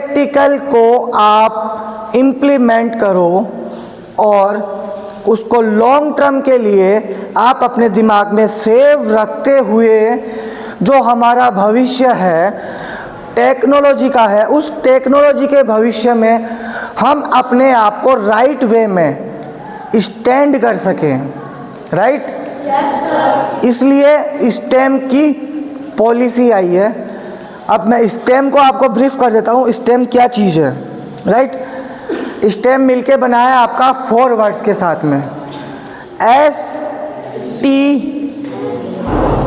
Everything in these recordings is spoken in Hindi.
प्रैक्टिकल को आप इम्प्लीमेंट करो और उसको लॉन्ग टर्म के लिए आप अपने दिमाग में सेव रखते हुए जो हमारा भविष्य है टेक्नोलॉजी का है, उस टेक्नोलॉजी के भविष्य में हम अपने आप को राइट वे में स्टैंड कर सकें, राइट? इसलिए स्टेम की पॉलिसी आई है। अब मैं स्टेम को आपको ब्रीफ कर देता हूँ, स्टेम क्या चीज़ है, राइट? स्टेम मिलके बनाया है आपका 4 वर्ड्स के साथ में, S, T,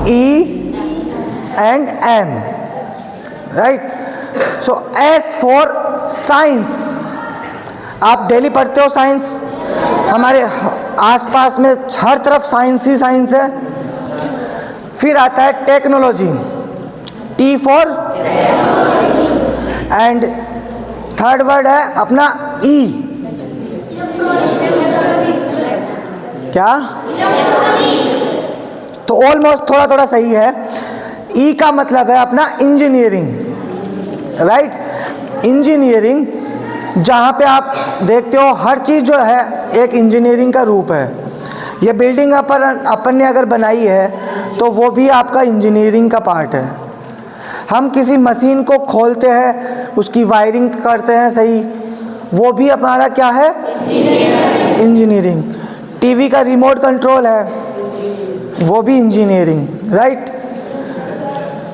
E and M, right? So S for science. आप डेली पढ़ते हो साइंस, हमारे आसपास में हर तरफ साइंस ही साइंस है। फिर आता है technology, T for and third word है अपना E, क्या? तो ऑलमोस्ट थोड़ा थोड़ा सही है। E का मतलब है अपना इंजीनियरिंग, राइट? इंजीनियरिंग जहाँ पे आप देखते हो हर चीज़ जो है एक इंजीनियरिंग का रूप है। ये बिल्डिंग अपन ने अगर बनाई है तो वो भी आपका इंजीनियरिंग का पार्ट है। हम किसी मशीन को खोलते हैं, उसकी वायरिंग करते हैं, सही, वो भी हमारा क्या है? इंजीनियरिंग। टीवी का रिमोट कंट्रोल है, वो भी इंजीनियरिंग, राइट?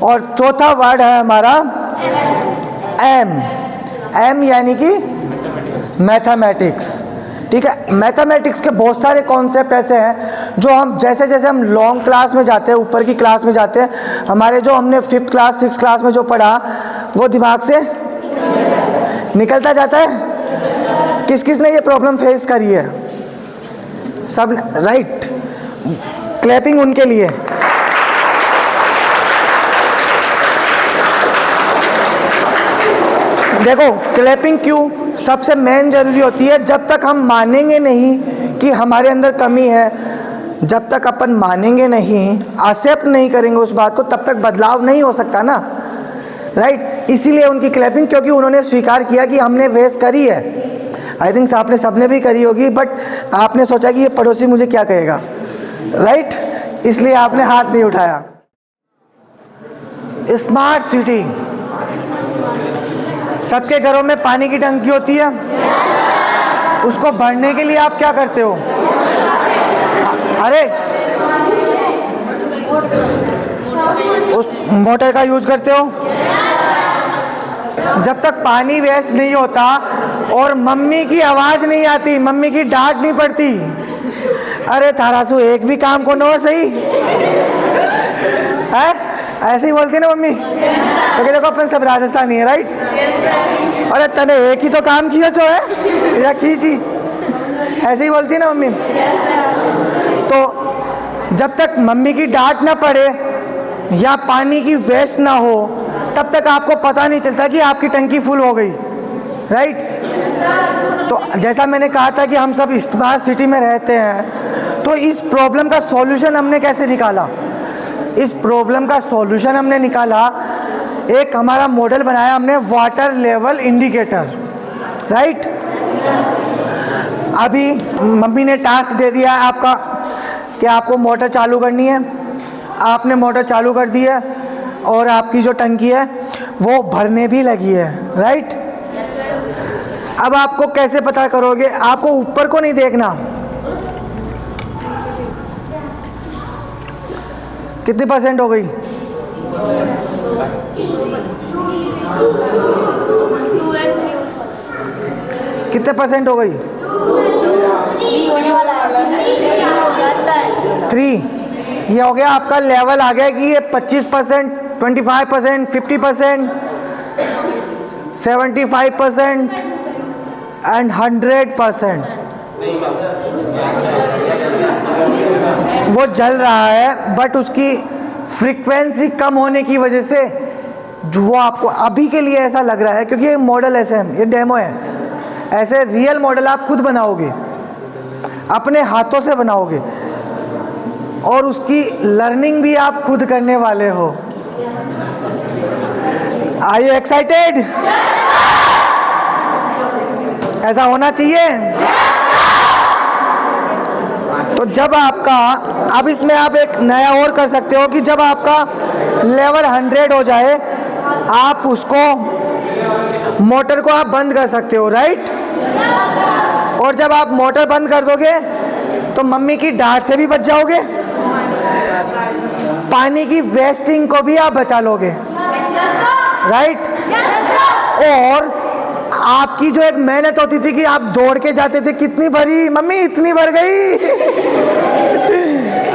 और चौथा वर्ड है हमारा एम। एम यानी कि मैथमेटिक्स, ठीक है? मैथमेटिक्स के बहुत सारे कॉन्सेप्ट ऐसे हैं जो हम जैसे जैसे हम लॉन्ग क्लास में जाते हैं, ऊपर की क्लास में जाते हैं, हमारे जो हमने 5th क्लास 6th क्लास में जो पढ़ा वो दिमाग से निकलता जाता है। किस किस ने ये प्रॉब्लम फेस करी है? सब, राइट? क्लैपिंग उनके लिए। देखो क्लैपिंग क्यों सबसे मेन जरूरी होती है, जब तक हम मानेंगे नहीं कि हमारे अंदर कमी है, जब तक अपन मानेंगे नहीं, एक्सेप्ट नहीं करेंगे उस बात को, तब तक बदलाव नहीं हो सकता ना, राइट? इसीलिए उनकी क्लैपिंग, क्योंकि उन्होंने स्वीकार किया कि हमने वेस करी है। आई थिंक आपने सबने भी करी होगी, बट आपने सोचा कि ये पड़ोसी मुझे क्या कहेगा, राइट? इसलिए आपने हाथ नहीं उठाया। स्मार्ट सिटी, सबके घरों में पानी की टंकी होती है, उसको भरने के लिए आप क्या करते हो? अरे उस मोटर का यूज करते हो। जब तक पानी वेस्ट नहीं होता और मम्मी की आवाज नहीं आती, मम्मी की डांट नहीं पड़ती, अरे थारासू एक भी काम को नो सही है, ऐसे ही बोलती ना मम्मी। तो देखो अपन सब राजस्थानी है, राइट? अरे तने एक ही तो काम किया जो है या कीची, ऐसे ही बोलती ना मम्मी। तो जब तक मम्मी की डांट ना पड़े या पानी की वेस्ट ना हो, तब तक आपको पता नहीं चलता कि आपकी टंकी फुल हो गई, राइट? तो जैसा मैंने कहा था कि हम सब स्मार्ट सिटी में रहते हैं, तो इस प्रॉब्लम का सॉल्यूशन हमने कैसे निकाला? इस प्रॉब्लम का सॉल्यूशन हमने निकाला, एक हमारा मॉडल बनाया हमने, वाटर लेवल इंडिकेटर, राइट? अभी मम्मी ने टास्क दे दिया है आपका कि आपको मोटर चालू करनी है, आपने मोटर चालू कर दी है और आपकी जो टंकी है वो भरने भी लगी है, राइट? अब आपको कैसे पता करोगे? आपको ऊपर को नहीं देखना, कितनी % हो गई? कितने % हो गई? 3। ये हो गया आपका लेवल आ गया कि ये 25%, 25%, 50%, 75% एंड 100%। वो जल रहा है, बट उसकी फ्रीक्वेंसी कम होने की वजह से जो वो आपको अभी के लिए ऐसा लग रहा है, क्योंकि ये मॉडल ऐसे है, ये डेमो है, ऐसे रियल मॉडल आप खुद बनाओगे, अपने हाथों से बनाओगे और उसकी लर्निंग भी आप खुद करने वाले हो। Are you excited? ऐसा होना चाहिए। तो जब आपका, अब इसमें आप एक नया और कर सकते हो कि जब आपका लेवल 100 हो जाए, आप उसको मोटर को आप बंद कर सकते हो, राइट। और जब आप मोटर बंद कर दोगे तो मम्मी की डांट से भी बच जाओगे, पानी की वेस्टिंग को भी आप बचा लोगे, राइट। और आपकी जो एक मेहनत होती थी कि आप दौड़ के जाते थे, कितनी भरी मम्मी, इतनी भर गई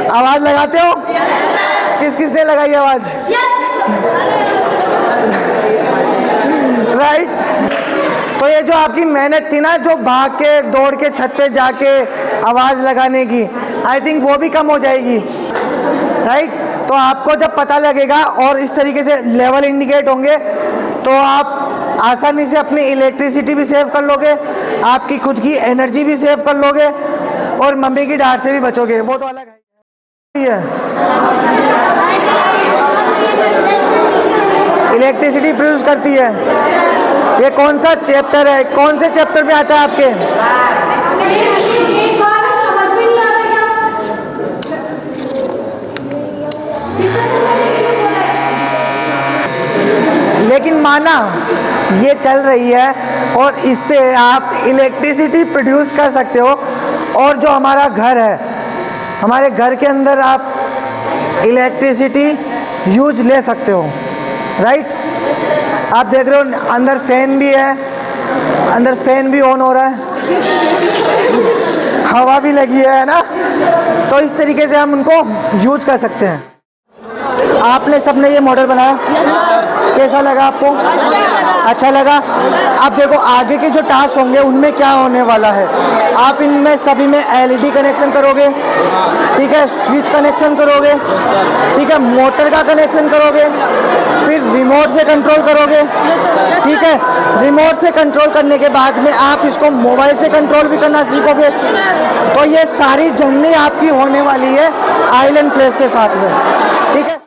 आवाज लगाते हो? किस किसने लगाई आवाज? राइट। तो ये जो आपकी मेहनत थी ना, जो भाग के दौड़ के छत पे जाके आवाज लगाने की, आई थिंक वो भी कम हो जाएगी, राइट। तो आपको जब पता लगेगा और इस तरीके से लेवल इंडिकेट होंगे तो आप आसानी से अपनी इलेक्ट्रिसिटी भी सेव कर लोगे, आपकी खुद की एनर्जी भी सेव कर लोगे और मम्मी की डांट से भी बचोगे। वो तो अलग है। इलेक्ट्रिसिटी प्रोड्यूस करती है। ये कौन सा चैप्टर है, कौन से चैप्टर में आता है आपके? लेकिन माना ये चल रही है और इससे आप इलेक्ट्रिसिटी प्रोड्यूस कर सकते हो। और जो हमारा घर है, हमारे घर के अंदर आप इलेक्ट्रिसिटी यूज ले सकते हो, राइट। आप देख रहे हो अंदर फैन भी है, अंदर फैन भी ऑन हो रहा है, हवा भी लगी है ना। तो इस तरीके से हम उनको यूज कर सकते हैं। आपने सबने ये मॉडल बनाया, कैसा लगा आपको? अच्छा लगा। अब देखो आगे के जो टास्क होंगे उनमें क्या होने वाला है। आप इनमें सभी में एलईडी कनेक्शन करोगे, ठीक है, स्विच कनेक्शन करोगे, ठीक है, मोटर का कनेक्शन करोगे, फिर रिमोट से कंट्रोल करोगे, ठीक है। रिमोट से कंट्रोल करने के बाद में आप इसको मोबाइल से कंट्रोल भी करना सीखोगे। तो ये सारी जर्नी आपकी होने वाली है आइलैंड प्लेस के साथ में, ठीक है।